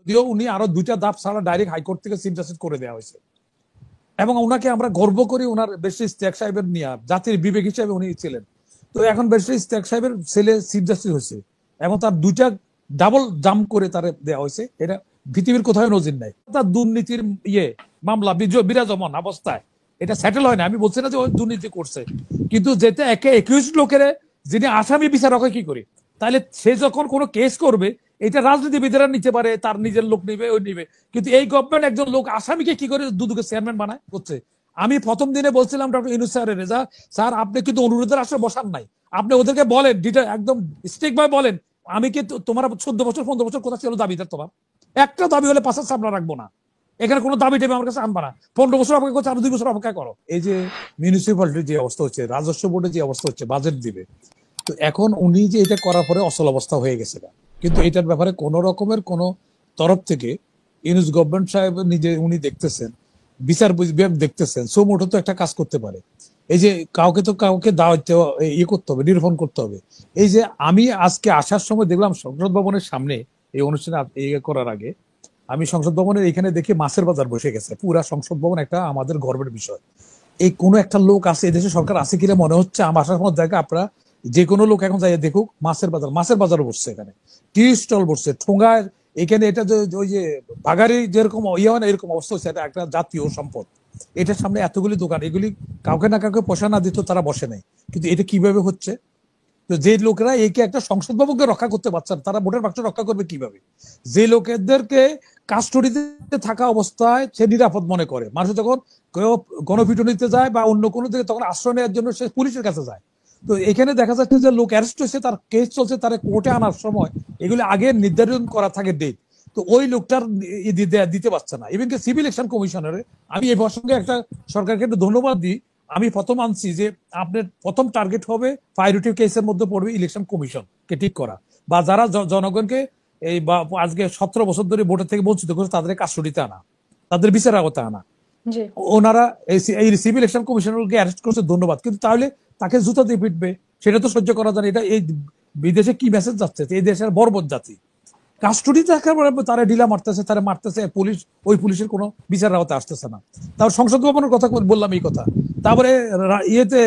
যদিও উনি আরো 2টা ধাপ ছাড়া ডাইরেক্ট হাইকোর্ট থেকে চিফ জাস্টিস করে দেওয়া হয়েছে, এবং ওনাকে আমরা গর্ব করি। ওনার ব্যারিস্টার ইশতিয়াক সাহেবের নিয়ে জাতির বিবেক হিসেবে উনি ছিলেন। তো এখন ব্যারিস্টার ইশতিয়াক সাহেবের ছেলে চিফ জাস্টিস হয়েছে এবং তার 2টা ডাবল জাম্প করে তার দেওয়া হয়েছে। এটা পৃথিবীর কোথাও নজির নাই। তার দুর্নীতির মামলা বিরাজমান অবস্থায় এটা সেটেল হয় না। আমি বলছি না যে ওই দুর্নীতি করছে, কিন্তু যেতে একে 21 লোকের যিনি আসামি বিচারক হয় কি করে, তাহলে সে যখন কোনো কেস করবে এটা রাজনীতিবিদেরা নিতে পারে, তার নিজের লোক নিবে, ওই নিবে, কিন্তু এই গভর্নমেন্ট একজন লোক আসামিকে কি করে দুদুকে চেয়ারম্যান বানায় করছে। আমি প্রথম দিনে বলছিলাম ডক্টর ইউনূস স্যারের, স্যার আপনি কিন্তু অনুরোধের আসলে বসান নাই, আপনি ওদেরকে বলেন একদম স্ট্রিক্ট ভাবে বলেন, আমি কি তোমার 14 বছর 15 বছর কোথা ছিল দাবিদার, তোমার একটা দাবি হলে 5 সামনে রাখবো না, এখানে কোনো দাবি টেবে আমার কাছে আনবা না, 15 বছর অপেক্ষা করছে, আরো 2 বছর অপেক্ষা করো। এই যে মিউনিসিপ্যালিটির যে অবস্থা হচ্ছে, রাজস্ব বোর্ডের যে অবস্থা হচ্ছে, বাজেট দিবে, তো এখন উনি যে এটা করার পরে অচল অবস্থা হয়ে গেছে, কিন্তু এটার ব্যাপারে কোন রকমের কোন তরফ থেকে ইউনূস গভর্নমেন্ট সাহেব নিজে উনি দেখতেছেন, বিচার বিভাগ দেখতেছেন, সো মোটো তো একটা কাজ করতে পারে। এই যে কাউকে দাওয়াত করতে হবে, নিরূপণ করতে হবে। এই যে আমি আজকে আসার সময় দেখলাম সংসদ ভবনের সামনে এই অনুষ্ঠানে করার আগে আমি সংসদ ভবনের এখানে দেখি মাছের বাজার বসে গেছে। পুরা সংসদ ভবন একটা আমাদের গর্বের বিষয়। এই কোনো একটা লোক আছে, এদেশে সরকার আছে কিনা মনে হচ্ছে। আমার আসার সময় দেখা আপনারা যে কোনো লোক এখন যাই দেখুক, মাছের বাজার বসছে, এখানে টি স্টল বসছে, ঠোঙ্গায় এখানে এটা ওই যে বাগারি যেরকম ইয়ে হয় না, এরকম অবস্থা হচ্ছে। এটা একটা জাতীয় সম্পদ, এটার সামনে এতগুলি দোকান, এগুলি কাউকে না কাউকে পয়সা না দিত তারা বসে নাই। কিন্তু এটা কিভাবে হচ্ছে? তো যে লোকেরা একে একটা সংসদ ভবনকে রক্ষা করতে পারছেন, তারা ভোটের বাক্স রক্ষা করবে কিভাবে? যে লোকেদেরকে কাস্টডিতে থাকা অবস্থায় সে নিরাপদ মনে করে, মানুষ যখন কেউ গণপিটুনিতে যায় বা অন্য কোনো দিকে, তখন আশ্রয় নেওয়ার জন্য সে পুলিশের কাছে যায়। তো এখানে দেখা যাচ্ছে যে লোক অ্যারেস্ট হয়েছে, তার কেস চলছে, তার কোর্টে আনার সময় এগুলি আগে নির্ধারণ করা থাকে ডেট, তো ওই লোকটার দিতে পারছে না। ইভেন কি সিভিল ইলেকশন কমিশনারে আমি এই প্রসঙ্গে একটা সরকারকে একটু ধন্যবাদ দিই। আমি প্রথম আনছি যে আপনার প্রথম টার্গেট হবে প্রায়োরিটি কেসের মধ্যে পড়বে ইলেকশন কমিশনকে ঠিক করা, বা যারা জনগণকে এই বা আজকে 17 বছর ধরে ভোটের থেকে বঞ্চিত করছে তাদের কাস্টডিতে আনা, তাদের বিচার আওতায় আনা। ওনারা এই সিভিল ইলেকশন কমিশনারকে অ্যারেস্ট করছে, ধন্যবাদ, কিন্তু তাহলে তাকে জুতা দিয়ে পিটবে, সেটা তো সহ্য করা যায় না। এটা এই বিদেশে কি মেসেজ যাচ্ছে? এই দেশের বর্বর জাতি কাস্টডি থাকার পরে তারা ঢিলা মারতেছে, তারা মারতেছে, পুলিশ ওই পুলিশের কোনো বিচার আওতায় আসতেছে না। তারপর সংসদ ভবনের কথা বললাম এই কথা। তারপরে ইয়েতে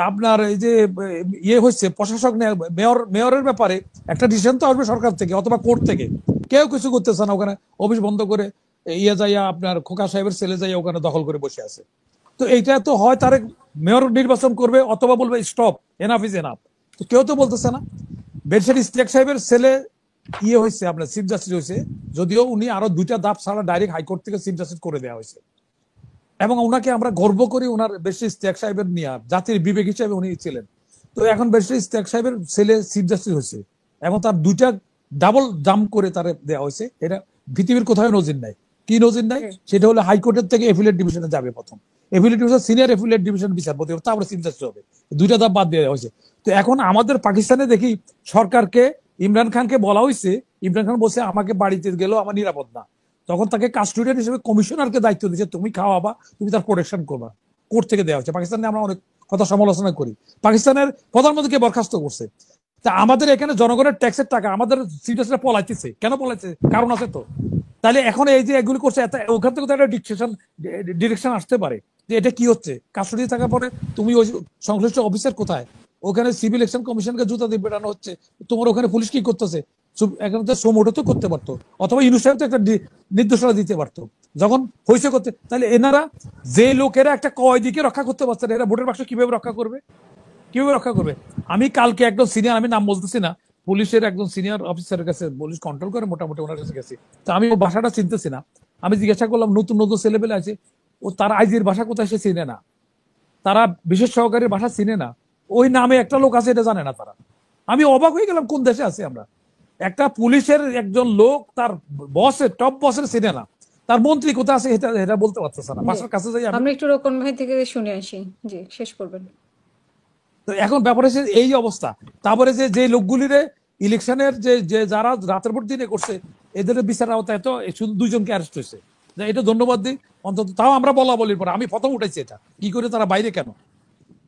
আপনার এই যে হচ্ছে প্রশাসক মেয়রের ব্যাপারে একটা ডিসিশন তো আসবে সরকার থেকে অথবা কোর্ট থেকে, কেউ কিছু করতেছে না। ওখানে অফিস বন্ধ করে যাইয়া আপনার খোকা সাহেবের ছেলে যাইয়া ওখানে দখল করে বসে আছে। তো এইটা তো হয় তার মেয়র নির্বাচন করবে অথবা বলবে স্টপ, এনাফ ইজ এনাফ। তো কেউ তো বলতেছে না। ব্যারিস্টার ইশতিয়াক সাহেবের ছেলে হয়েছে আপনার চিফ জাস্টিস হয়েছে, যদিও উনি আরো 2টা ধাপ ছাড়া ডাইরেক্ট হাইকোর্ট থেকে চিফ জাস্টিস করে দেওয়া হয়েছে, এবং ওনাকে আমরা গর্ব করি। ওনার ব্যারিস্টার ইশতিয়াক সাহেবের নিয়ে জাতির বিবেক হিসেবে উনি ছিলেন। তো এখন ব্যারিস্টার ইশতিয়াক সাহেবের ছেলে চিফ জাস্টিস হয়েছে এবং তার 2টা ডাবল জাম্প করে তার দেওয়া হয়েছে। এটা পৃথিবীর কোথাও নজির নাই। কি নজির নাই? সেটা হলো হাইকোর্টের থেকে এফিলিয়েট ডিভিশনে যাবে প্রথম, affiliate division senior affiliate division বিচারপতি হবে, তারপরে চিফ জাস্টিস হবে। 2টা ধাপ বাদ দেওয়া হয়েছে। তো এখন আমাদের পাকিস্তানে দেখি সরকারকে, ইমরান খানকে বলা হয়েছে, ইমরান খান বলছে আমাকে বাড়িতে গেলেও আমার নিরাপদ না, তখন তাকে কাস্টোডিয়ান হিসেবে কমিশনারকে দায়িত্ব দিচ্ছে, তুমি খাওয়াবা, তুমি তার প্রোটেকশন করবা। কোর্ট থেকে দেওয়া হচ্ছে। পাকিস্তানে আমরা অনেক কথা সমালোচনা করি, পাকিস্তানের প্রধানমন্ত্রীকে বরখাস্ত করছে। তা আমাদের এখানে জনগণের ট্যাক্সের টাকা আমাদের সিটিজেনরা পলাইতেছে কেন? পলাইছে কারণ আছে তো। তাহলে এখন এই যে এগুলি করছে, ওখান থেকে তো একটা ডিরেকশন আসতে পারে যে এটা কি হচ্ছে। কাস্টডি থাকার পরে তুমি ওই সংশ্লিষ্ট অফিসার কোথায়? ওখানে সিভিল ইলেকশন কমিশনকে জুতা দিয়ে বেড়ানো হচ্ছে, তোমার ওখানে পুলিশ কি করতেছে? এখানে তো সোমোটো তো করতে পারতো, অথবা ইউনূস সাহেব তো একটা নির্দেশনা দিতে পারতো যখন হয়েছে করতে। তাহলে এনারা যে লোকেরা একটা কয়েদিকে রক্ষা করতে পারছে না, এরা ভোটের বাক্স কিভাবে রক্ষা করবে? কিভাবে রক্ষা করবে? আমি কালকে একদম সিনিয়র, আমি নাম বলতেছি না, পুলিশের একজন সিনিয়র অফিসারের কাছে, পুলিশ কন্ট্রোল করে মোটামুটি, ওনার কাছে গেছি। তো আমি ও ভাষাটা চিনতেছি না, আমি জিজ্ঞাসা করলাম নতুন নতুন ছেলেপেলে আছে, ও তারা আইজির ভাষা কোথায় সে চিনে না, তারা বিশেষ সহকারীর ভাষা চিনে না, ওই নামে একটা লোক আছে এটা জানে না তারা। আমি অবাক হয়ে গেলাম, কোন দেশে আছি আমরা? একটা পুলিশের একজন লোক তার বসের টপ বসের চিনে না, তার মন্ত্রী কোথায় আছে এটা বলতে পারতেছে না। বাসার কাছে যাই আমরা একটু রোকন ভাই থেকে শুনে আসি, জি শেষ করবেন। তো এখন ব্যাপার হচ্ছে এই অবস্থা। তারপরে যে লোকগুলিরে ইলেকশনের যে যারা রাতের ভোট দিনে করছে, এদের বিচার আওতায় তো শুধু 2জনকে অ্যারেস্ট হয়েছে। এটা ধন্যবাদ দিই অন্তত। তাও আমরা বলা বলির পরে আমি প্রথম উঠেছি এটা, কি করে তারা বাইরে কেন?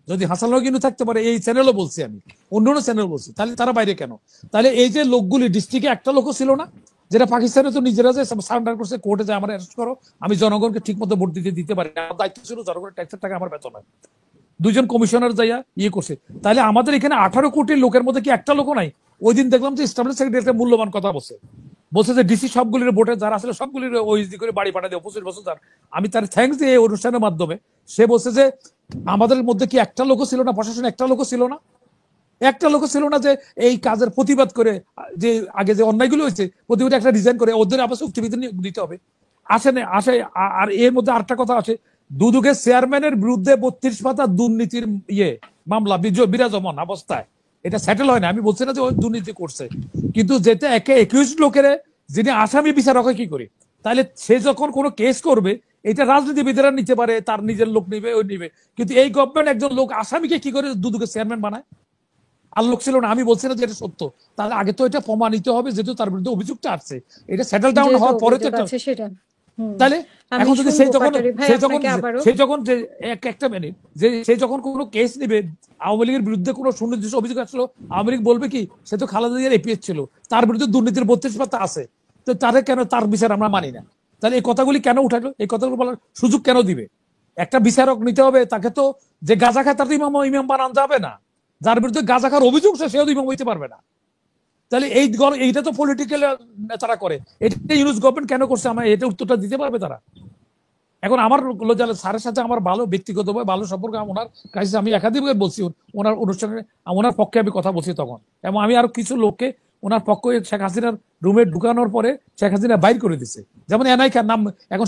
যদি হাসান কিন্তু থাকতে পারে, এই চ্যানেলও বলছি আমি, অন্য চ্যানেল বলছি, তাহলে তারা বাইরে কেন? তাহলে এই যে লোকগুলি ডিস্ট্রিক্টে একটা লোকও ছিল না, যেটা পাকিস্তানে তো নিজেরা যে সারেন্ডার করছে কোর্টে যে আমার অ্যারেস্ট করো, আমি জনগণকে ঠিক মতো ভোট দিতে পারি না, আমার দায়িত্ব ছিল জনগণের ট্যাক্সের টাকা আমার বেতন হয়। দুইজন কমিশনার যাইয়া ইয়ে করছে। তাহলে আমাদের এখানে 18 কোটি লোকের মধ্যে কি একটা লোকও নাই? ওই দিন দেখলাম যে স্টাবলিশ সেক্রেটারি একটা মূল্যবান কথা বলছে, বলছে যে ডিসি সবগুলির ভোটে যারা আসলে সবগুলির ওইসডি করে বাড়ি পাঠা দিয়ে 25 বছর যার। আমি তার থ্যাঙ্কস দিয়ে এই অনুষ্ঠানের মাধ্যমে, সে বলছে যে আমাদের মধ্যে কি একটা লোকও ছিল না, প্রশাসনে একটা লোকও ছিল না, একটা লোক ছিল না যে এই কাজের প্রতিবাদ করে, যে আগে যে অন্যায়গুলো হয়েছে প্রতিবাদ একটা ডিজাইন করে ওদের আবার চুক্তিবিধি দিতে হবে। আসে না আসে। আর এর মধ্যে আরেকটা কথা আছে, দুদকের চেয়ারম্যানের বিরুদ্ধে 32 পাতা দুর্নীতির মামলা বিরাজমান অবস্থায়, এটা সেটেল হয় না। আমি বলছি না যে ওই দুর্নীতি করছে, কিন্তু যেটা একে 21 লোকের যিনি আসামি বিচারক হয় কি করে? তাহলে সে যখন কোনো কেস করবে, এটা রাজনীতিবিদেরা নিতে পারে, তার নিজের লোক নিবে, ওই নিবে, কিন্তু এই গভর্নমেন্ট একজন লোক আসামিকে কি করে দুদকের চেয়ারম্যান বানায়? আর লোক ছিল না। আমি বলছি না যে এটা সত্য, তাহলে আগে তো এটা প্রমাণিত হবে, যেহেতু তার বিরুদ্ধে অভিযোগটা আসছে, এটা সেটেল ডাউন যেহেতু হওয়ার পরে তো অভিযোগ একটা। আছে সেটা। তাহলে আমি এখন যদি শুনবো পাটারি ভাই আপনাকে আবারও। সেই যখন যে একটা মিনিট, যে সে যখন কোনো কেস নিবে, আওয়ামী লীগের বিরুদ্ধে কোনো সুনির্দিষ্ট অভিযোগ আসলো, আওয়ামী লীগ বলবে কি সে তো খালেদা জিয়ার এপিএস ছিল, তার বিরুদ্ধে দুর্নীতির 32 পাতা আছে, তো তারে কেন তার বিচার আমরা মানি না? তাহলে এই কথাগুলি কেন উঠালো? এই কথাগুলো বলার সুযোগ কেন দিবে? একটা বিচারক নিতে হবে, তাকে তো যে গাঁজা খায় তার ইমাম বানান যাবে না, যার বিরুদ্ধে গাঁজা খাওয়ার অভিযোগ সেও ইমাম হইতে পারবে না। তাহলে এইটা তো পলিটিক্যাল তারা করে, এটা ইউনুস গভর্নমেন্ট কেন করছে, আমার এটা উত্তরটা দিতে পারবে তারা? এখন আমার স্যারের সাথে আমার ভালো ব্যক্তিগতভাবে ভালো সম্পর্ক, ওনার কাছে আমি একাধিকবার বলছি, ওনার অনুষ্ঠানে ওনার পক্ষে আমি কথা বলছি তখন, এবং আমি আরো কিছু লোককে ওনার পক্ষে শেখ হাসিনার রুমে ঢুকানোর পরে শেখ হাসিনা বাইর করে দিছে, যেমন এনআই খান নাম, এখন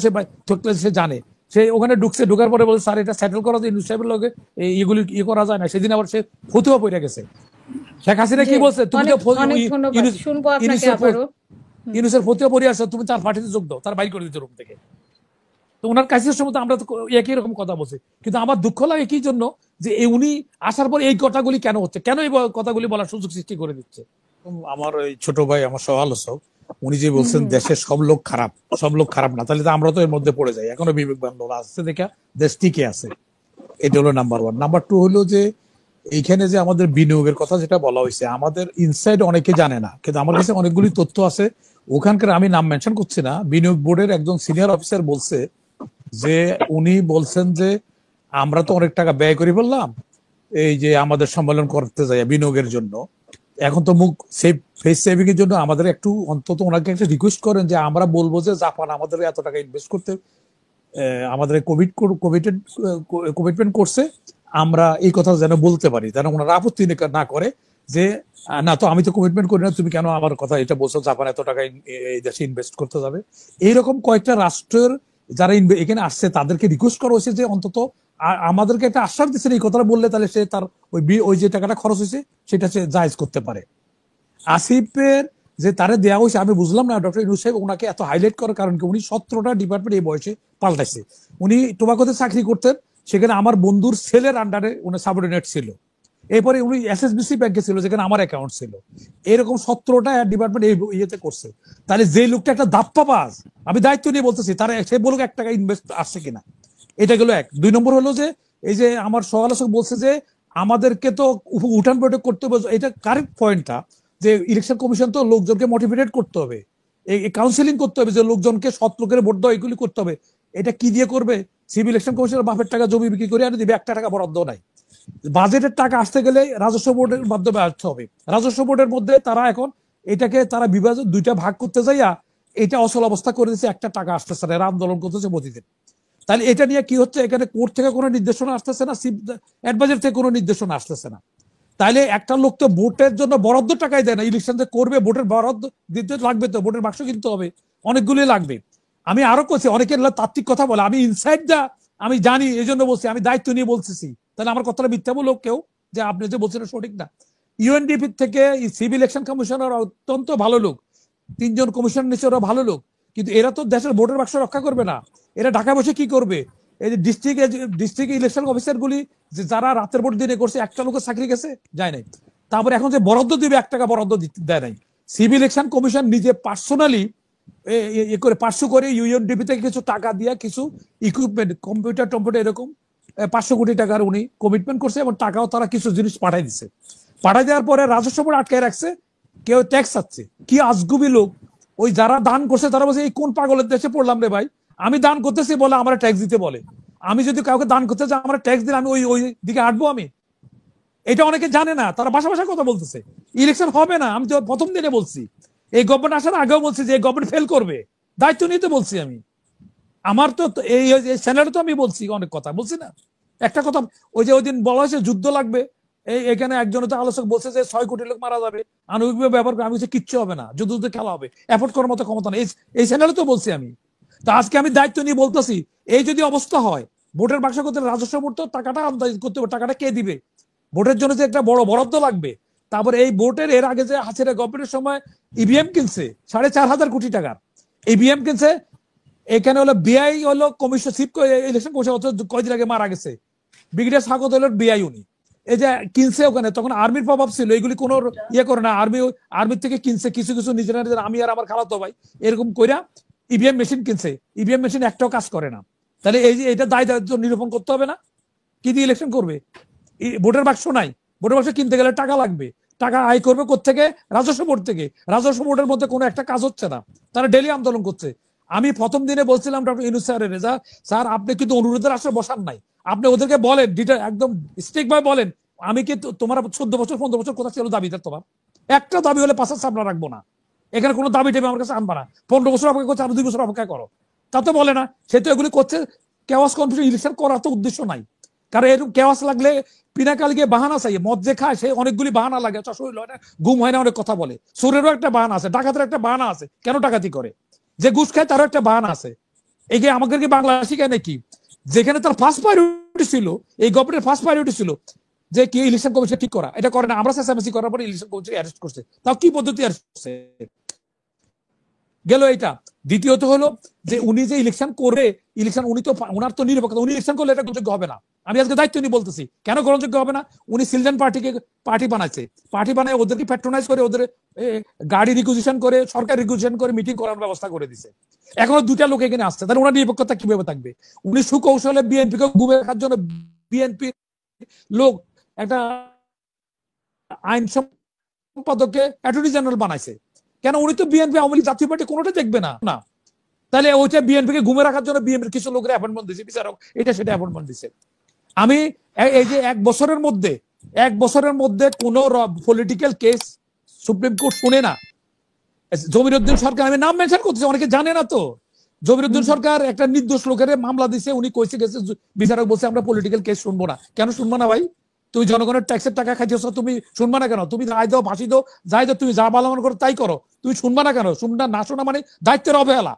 সে জানে, সে ওখানে ঢুকার পরে বলে স্যার এটা সেটেল করা যায়, ইউনুস সাহেবের লগে এগুলি ইয়ে করা যায় না। সেদিন আবার সে ফতুয়া পড়ে গেছে। শেখ হাসিনা কি বলছে, তুমি তো শুনবো আপনাকে আবারও। ইউনুসের ফতুয়া পড়ে আসছো, তুমি তার পার্টিতে যোগ দাও, তার বাইর করে দিতে রুম থেকে। তো ওনার কাছে সময় আমরা তো একই রকম কথা বলছি, কিন্তু আমার দুঃখ লাগে কি জন্য, যে উনি আসার পর এই কথাগুলি কেন হচ্ছে, কেন এই কথাগুলি বলার সুযোগ সৃষ্টি করে দিচ্ছে? আমার ওই ছোট ভাই, আমার সহ-আলোচক, উনি যে বলছেন দেশের সব লোক খারাপ, সব লোক খারাপ না, তাহলে তো আমরা তো এর মধ্যে পড়ে যাই। এখনো বিবেকবান লোক আসছে দেখা দেশ টিকে আছে, এটা হলো নাম্বার 1। নাম্বার 2 হলো যে এইখানে যে আমাদের বিনিয়োগের কথা যেটা বলা হয়েছে, আমাদের ইনসাইড অনেকে জানে না, কিন্তু আমার কাছে অনেকগুলি তথ্য আছে ওখানকার, আমি নাম মেনশন করছি না। বিনিয়োগ বোর্ডের একজন সিনিয়র অফিসার বলছে যে উনি বলছেন যে আমরা তো অনেক টাকা ব্যয় করে ফেললাম এই যে আমাদের সম্মেলন করতে যাই বিনিয়োগের জন্য, এখন তো মুখ ফেস সেভিং এর জন্য আমাদের একটু অন্তত ওনাকে একটা রিকোয়েস্ট করেন যে আমরা বলবো যে জাপান আমাদের এত টাকা ইনভেস্ট করতে আমাদের কমিটমেন্ট করছে, আমরা এই কথা যেন বলতে পারি, যেন ওনারা আপত্তি না করে যে না তো আমি তো কমিটমেন্ট করি না, তুমি কেন আমার কথা এটা বলছো, জাপান এত টাকা এই দেশে ইনভেস্ট করতে যাবে। এইরকম কয়েকটা রাষ্ট্রের যারা এখানে আসছে তাদেরকে রিকোয়েস্ট করা হয়েছে যে অন্তত আমাদেরকে একটা আশ্বাস দিচ্ছেন, এই কথাটা বললে তাহলে সে তার ওই যে টাকাটা খরচ হয়েছে সেটা সে জায়েজ করতে পারে। আসিফের যে তারে দেওয়া হয়েছে, আমি বুঝলাম না ডক্টর ইউনূস সাহেব ওনাকে এত হাইলাইট করার কারণ কি। উনি 17টা ডিপার্টমেন্ট এই বয়সে পাল্টাইছে। উনি টোবাকোতে চাকরি করতেন, সেখানে আমার বন্ধুর ছেলের আন্ডারে উনি সাবঅর্ডিনেট ছিল। এরপরে উনি এসএসবিসি ব্যাংকে ছিল, যেখানে আমার অ্যাকাউন্ট ছিল। এরকম 17টা ডিপার্টমেন্ট এই ইয়েতে করছে। তাহলে যে লোকটা একটা দাপ্পাবাজ, আমি দায়িত্ব নিয়ে বলতেছি, তারা সে বলুক 1 টাকা ইনভেস্ট আসছে কিনা। এটা গেল 1। 2 নম্বর হলো যে এই যে আমার সহ-আলোচক বলছে যে আমাদেরকে তো উঠান বৈঠক করতে হবে, এটা কারেক্ট পয়েন্টটা, যে ইলেকশন কমিশন তো লোকজনকে মোটিভেটেড করতে হবে, এই কাউন্সিলিং করতে হবে, যে লোকজনকে সৎ লোকের ভোট দাও, এগুলি করতে হবে। এটা কি দিয়ে করবে? সিভিল ইলেকশন কমিশনের বাপের টাকা জমি বিক্রি করে আনে দিবে, 1 টাকা বরাদ্দ নাই। বাজেটের টাকা আসতে গেলে রাজস্ব বোর্ডের মাধ্যমে আসতে হবে। রাজস্ব বোর্ডের মধ্যে তারা এখন এটাকে তারা বিভাজন 2টা ভাগ করতে যাইয়া এটা অচল অবস্থা করে দিচ্ছে, 1 টাকা আসতেছে না, এরা আন্দোলন করতেছে প্রতিদিন। তাহলে এটা নিয়ে কি হচ্ছে, এখানে কোর্ট থেকে কোনো নির্দেশনা আসতেছে না, অ্যাডভাইজার থেকে কোনো নির্দেশনা আসতেছে না। তাইলে একটা লোক তো ভোটের জন্য বরাদ্দ টাকাই দেয় না, ইলেকশন যে করবে ভোটের বরাদ্দ দিতে লাগবে, তো ভোটের বাক্স কিনতে হবে, অনেকগুলি লাগবে। আমি আরো করছি, অনেকের তাত্ত্বিক কথা বলে, আমি ইনসাইড দা আমি জানি, এই জন্য বলছি, আমি দায়িত্ব নিয়ে বলতেছি। তাহলে আমার কথাটা মিথ্যা বলো কেউ, যে আপনি যে বলছেন সঠিক না। ইউএনডিপি থেকে সিভিল ইলেকশন কমিশনার অত্যন্ত ভালো লোক, 3জন কমিশনার নিচে, ওরা ভালো লোক, কিন্তু এরা তো দেশের ভোটের বাক্স রক্ষা করবে না। এরা ঢাকা বসে কি করবে? এই যে ডিস্ট্রিক্ট ইলেকশন অফিসার গুলি যারা রাতের ভোট দিনে করছে, একটা লোকের চাকরি গেছে, যায় নাই। তারপরে এখন যে বরাদ্দ দিবে, 1 টাকা বরাদ্দ দেয় নাই। সিভিল ইলেকশন কমিশন নিজে পার্সোনালি করে 500 করে ইউএনডিপি থেকে কিছু টাকা দিয়ে কিছু ইকুইপমেন্ট, কম্পিউটার এরকম 500 কোটি টাকার উনি কমিটমেন্ট করছে, এবং টাকাও তারা কিছু জিনিস পাঠাই দিচ্ছে। পাঠাই দেওয়ার পরে রাজস্ব বোর্ড আটকায় রাখছে, কেউ ট্যাক্স চাচ্ছে। কি আজগুবি লোক! ওই যারা দান করছে তারা বলছে এই কোন পাগলের দেশে পড়লাম রে ভাই, আমি দান করতেছি বলে আমার ট্যাক্স দিতে বলে, আমি যদি কাউকে দান করতে চাই আমার ট্যাক্স দিলে আমি ওই ওই দিকে হাঁটবো আমি? এটা অনেকে জানে না, তারা ভাষা ভাষা কথা বলতেছে। ইলেকশন হবে না, আমি তো প্রথম দিনে বলছি, এই গভর্নমেন্ট আসার আগেও বলছি যে এই গভর্নমেন্ট ফেল করবে, দায়িত্ব নিতে বলছি আমি। আমার তো এই চ্যানেলে তো আমি বলছি অনেক কথা বলছি না, একটা কথা ওই যে ওই দিন বলা হয়েছে যুদ্ধ লাগবে, এখানে একজন তো আলোচক বলছে যে 6 কোটি লোক মারা যাবে আণবিক ব্যবহার করে, আমি বলছি কিচ্ছু হবে না, যুদ্ধ খেলা হবে, এফোর্ড করার মতো ক্ষমতা নেই, এই চ্যানেলে তো বলছি আমি। তো আজকে আমি দায়িত্ব নিয়ে বলতেছি, এই যদি অবস্থা হয় ভোটের বাক্স করতে রাজস্ব বোর্ড তো টাকাটা আমদানি করতে হবে, টাকাটা কে দিবে? ভোটের জন্য যে একটা বড় বরাদ্দ লাগবে। তারপর এই ভোটের এর আগে যে হাসিনা গভর্নমেন্টের সময় ইভিএম কিনছে 4,500 কোটি টাকার ইভিএম কিনছে, এখানে হলো বিআই হলো কমিশন চিফ ইলেকশন কমিশন কয়দিন আগে মারা গেছে, ব্রিগেডিয়ার স্বাগত হলো বিআই, উনি এই যে কিনছে ওখানে, তখন আর্মির প্রভাব ছিল, এগুলি কোনো ইয়ে করে না, আর্মির থেকে কিনছে কিছু কিছু নিজেরা নিজের, আমি আর আমার খালাতো ভাই এরকম কইরা ইভিএম মেশিন কিনছে, ইভিএম মেশিন একটাও কাজ করে না। তাহলে এই যে এটা দায় দায়িত্ব নিরূপণ করতে হবে না? কি দিয়ে ইলেকশন করবে? ভোটের বাক্স নাই, ভোটের বাক্স কিনতে গেলে টাকা লাগবে, টাকা আয় করবে কোত্থেকে? রাজস্ব বোর্ড থেকে। রাজস্ব বোর্ডের মধ্যে কোনো একটা কাজ হচ্ছে না, তারা ডেলি আন্দোলন করছে। আমি প্রথম দিনে বলছিলাম ডক্টর ইউনূস স্যারের, স্যার আপনি কিন্তু অনুরোধের আসলে বসান নাই, আপনি ওদেরকে বলেন একদম স্ট্রিক্ট ভাবে বলেন, আমি কি তোমার 14 বছর 15 বছর কোথা ছিল দাবিটা, তোমার একটা দাবি হলে 5 সামনে রাখবো না, এখানে কোনো দাবি টেবি আমার কাছে আনবা না, 15 বছর অপেক্ষা করছে, আরো 2 বছর অপেক্ষা করো, তা তো বলে না। সে তো এগুলি করছে কেওয়াস কনফিউশন ইলেকশন করার তো উদ্দেশ্য নাই, কারণ এরকম কেওয়াস লাগলে পিনাকাল গিয়ে বাহানা চাই, মদ যে খায় সে অনেকগুলি বাহানা লাগে, ঘুম হয় না, অনেক কথা বলে, সুরেরও একটা বাহানা আছে, ডাকাতের একটা বাহানা আছে, কেন ডাকাতি করে, যে ঘুষ খায় তারও একটা বাহানা আছে। এই যে আমাদের কি বাংলা শিখায় নাকি, যেখানে তার ফার্স্ট প্রায়োরিটি ছিল, এই গভর্নমেন্টের ফার্স্ট প্রায়োরিটি ছিল যে কি ইলেকশন কমিশন ঠিক করা, এটা করে না, আমরা চেঁচামেচি করার পরে ইলেকশন কমিশন অ্যারেস্ট করছে, তাও কি পদ্ধতি অ্যারেস্ট করছে গেল এটা। দ্বিতীয়ত হলো যে উনি যে ইলেকশন করে, ইলেকশন উনি তো ওনার তো নিরপেক্ষ, উনি ইলেকশন করলে এটা গ্রহণযোগ্য হবে না। আমি আজকে দায়িত্ব নিয়ে বলতেছি কেন গ্রহণযোগ্য হবে না। উনি চিলড্রেন পার্টিকে পার্টি বানাইছে, পার্টি বানায় ওদেরকে প্যাট্রোনাইজ করে, ওদের গাড়ি রিকুইজিশন করে, সরকার রিকুইজিশন করে মিটিং করার ব্যবস্থা করে দিছে। এখনো 2টা লোক এখানে আসছে, তাহলে ওনার নিরপেক্ষতা কিভাবে থাকবে? উনি সুকৌশলে বিএনপিকে ঘুমে রাখার জন্য বিএনপি লোক একটা আইন সম্পাদককে অ্যাটর্নি জেনারেল বানাইছে। কেন? উনি তো বিএনপি আওয়ামী লীগ জাতীয় পার্টি কোনোটা দেখবে না না, তাহলে ওইটা বিএনপিকে ঘুমে রাখার জন্য বিএনপির কিছু লোকের অ্যাপয়েন্টমেন্ট দিয়েছে, বিচারক এটা সেটা অ্যাপয়েন্টমেন্ট দিচ্ছে। আমি এই যে 1 বছরের মধ্যে কোন পলিটিক্যাল কেস সুপ্রিম কোর্ট শুনে না। জমিরুদ্দিন সরকার, আমি নাম মেনশন করতেছি, অনেকে জানে না তো, জমিরুদ্দিন সরকার একটা নির্দোষ লোকের মামলা দিছে, উনি কইছে গেছে, বিচারক বলছে আমরা পলিটিক্যাল কেস শুনবো না। কেন শুনবো না ভাই? তুমি জনগণের ট্যাক্সের টাকা খাইতেছ, তুমি শুনবা না কেন? তুমি রায় দাও, ফাঁসি দাও, যাই দাও, তুমি যা ভালো মনে করো তাই করো, তুমি শুনবা না কেন? শুনবা না শোনা মানে দায়িত্বের অবহেলা।